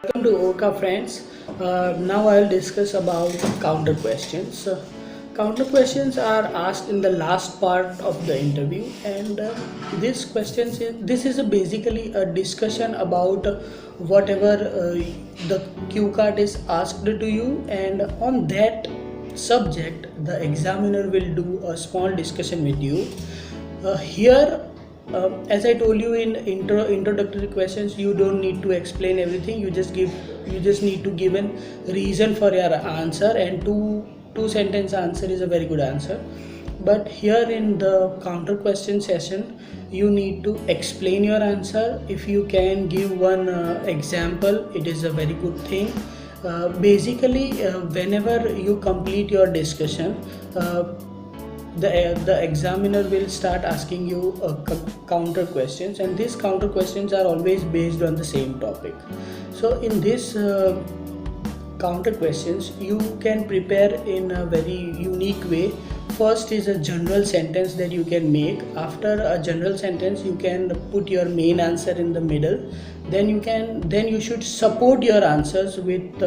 Welcome to Oka friends. Now I'll discuss about counter questions. Counter questions are asked in the last part of the interview, and this is basically a discussion about whatever the cue card is asked to you, and on that subject, the examiner will do a small discussion with you. Here, as I told you in introductory questions, you don't need to explain everything. You just need to give a reason for your answer, and two sentence answer is a very good answer. But here in the counter question session, you need to explain your answer. If you can give one example, it is a very good thing. Whenever you complete your discussion, the examiner will start asking you counter questions, and these counter questions are always based on the same topic. So in this counter questions, you can prepare in a very unique way. First is a general sentence that you can make. After a general sentence, you can put your main answer in the middle. Then you should support your answers with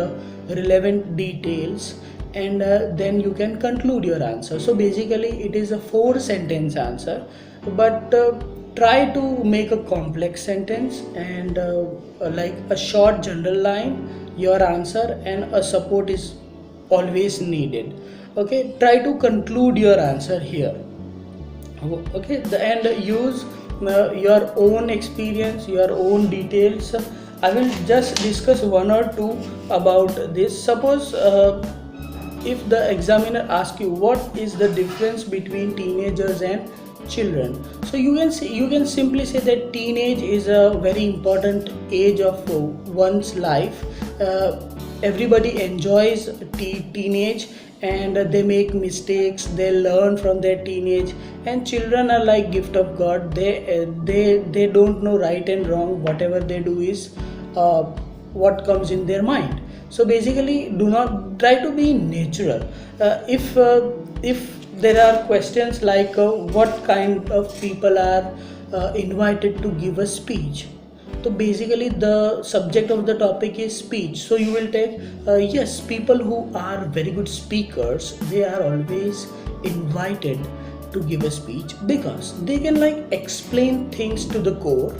relevant details, and then you can conclude your answer. So basically it is a 4 sentence answer, but try to make a complex sentence, and like a short general line, your answer, and a support is always needed. Okay, try to conclude your answer here. Okay, and use your own experience, your own details. I will just discuss one or two about this. Suppose if the examiner asks you what is the difference between teenagers and children, so you can simply say that teenage is a very important age of one's life. Everybody enjoys teenage, and they make mistakes, they learn from their teenage. And children are like gift of God. They don't know right and wrong. Whatever they do is what comes in their mind. So basically, do not try to be natural. If there are questions like what kind of people are invited to give a speech, so basically the subject of the topic is speech. So you will take yes, people who are very good speakers, they are always invited to give a speech because they can like explain things to the core.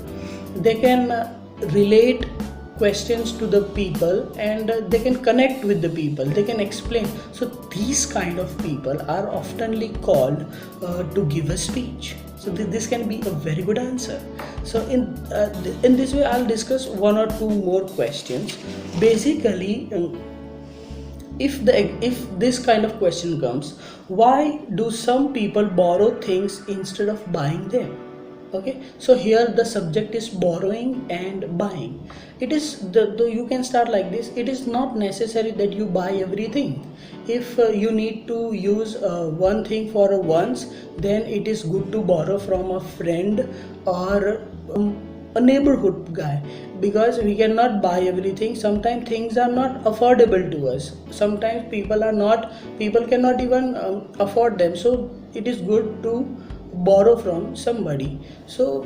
They can relate questions to the people, and they can connect with the people, they can explain. So these kind of people are oftenly called to give a speech. So this can be a very good answer. So in this way I'll discuss one or two more questions. Basically, if this kind of question comes, why do some people borrow things instead of buying them? Okay, so here the subject is borrowing and buying. It is you can start like this: it is not necessary that you buy everything. If you need to use one thing for a once, then it is good to borrow from a friend or a neighborhood guy, because we cannot buy everything. Sometimes things are not affordable to us. Sometimes people cannot even afford them. So it is good to borrow from somebody. So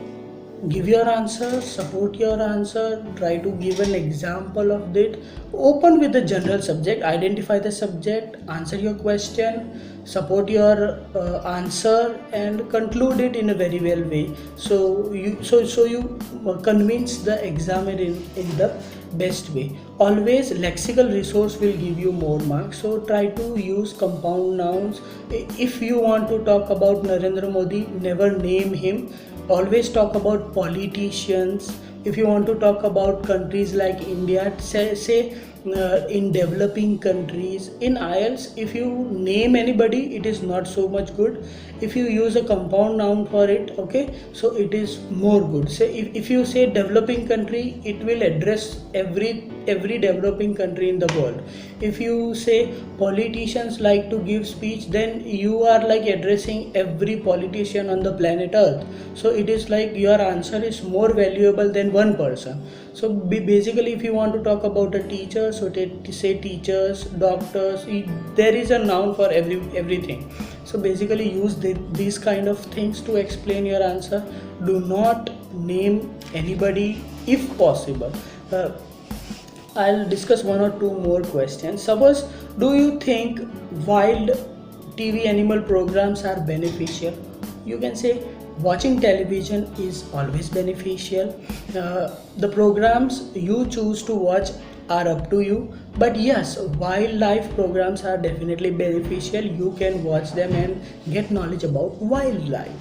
give your answer, support your answer, try to give an example of it. Open with the general subject, identify the subject, answer your question, support your answer, and conclude it in a very well way. So you convince the examiner in the best way. Always lexical resource will give you more marks. So try to use compound nouns. If you want to talk about Narendra Modi, never name him. Always talk about politicians. If you want to talk about countries like India, say in developing countries. In IELTS, if you name anybody, it is not so much good. If you use a compound noun for it, okay, so it is more good. Say if you say developing country, it will address every developing country in the world. If you say politicians like to give speech, then you are like addressing every politician on the planet Earth. So it is like your answer is more valuable than one person. So basically, if you want to talk about a teacher, so say teachers, doctors, there is a noun for everything. So basically use these kind of things to explain your answer. Do not name anybody if possible. I'll discuss one or two more questions. Suppose, do you think wild TV animal programs are beneficial? You can say watching television is always beneficial. The programs you choose to watch are up to you, but yes, wildlife programs are definitely beneficial. You can watch them and get knowledge about wildlife.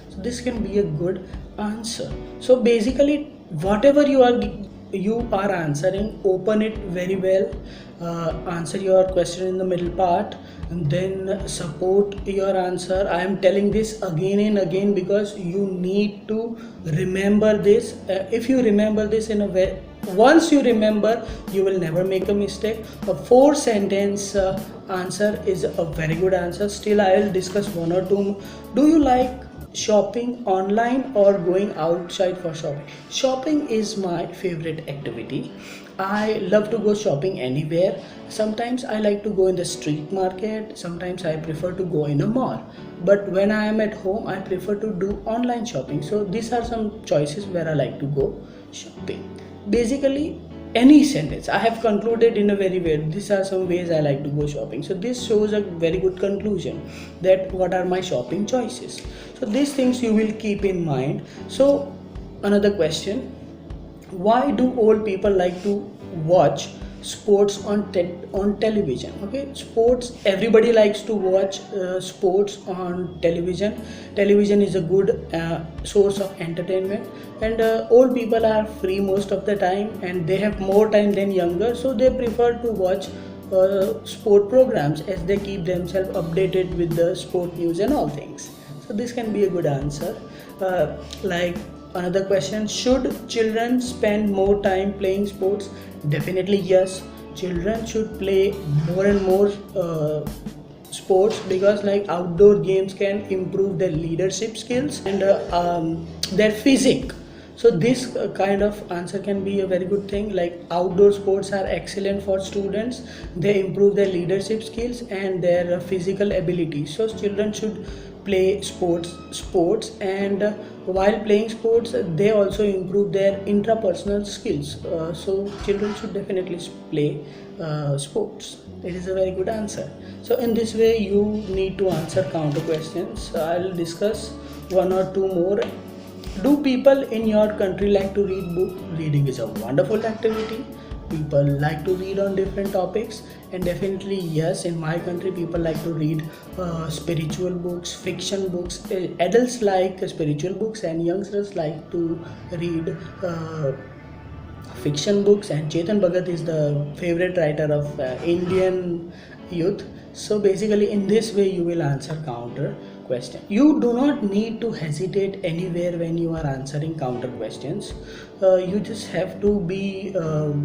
So this can be a good answer. So basically, whatever you are answering, open it very well. Answer your question in the middle part and then support your answer. I am telling this again and again because you need to remember this. If you remember this in a way, once you remember, you will never make a mistake. A 4 sentence answer is a very good answer. Still, I will discuss one or two. Do you like shopping online or going outside for shopping? Shopping is my favorite activity. I love to go shopping anywhere. Sometimes I like to go in the street market, sometimes I prefer to go in a mall. But when I am at home, I prefer to do online shopping. So these are some choices where I like to go shopping. Basically, any sentence I have concluded in a very way. These are some ways I like to go shopping. So this shows a very good conclusion that what are my shopping choices. So these things you will keep in mind. So another question: why do old people like to watch sports on television? Okay, sports, everybody likes to watch sports on television. Television is a good source of entertainment, and old people are free most of the time and they have more time than younger, so they prefer to watch sport programs as they keep themselves updated with the sport news and all things. So this can be a good answer. Like another question: should children spend more time playing sports? Definitely yes. Children should play more and more sports because like outdoor games can improve their leadership skills and their physique. So this kind of answer can be a very good thing. Like outdoor sports are excellent for students. They improve their leadership skills and their physical ability. So children should play sports and while playing sports they also improve their intrapersonal skills. So children should definitely play sports. It is a very good answer. So in this way you need to answer counter questions. I'll discuss one or two more. Do people in your country like to read book? Reading is a wonderful activity. People like to read on different topics, and definitely yes, in my country people like to read spiritual books, fiction books. Adults like spiritual books and youngsters like to read fiction books, and Chetan Bhagat is the favorite writer of Indian youth. So basically in this way you will answer counter question. You do not need to hesitate anywhere when you are answering counter questions. You just have to be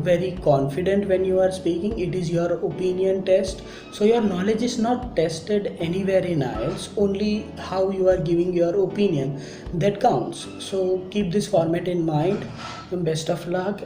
very confident when you are speaking. It is your opinion test, so your knowledge is not tested anywhere in IELTS. Only how you are giving your opinion, that counts. So keep this format in mind, and best of luck.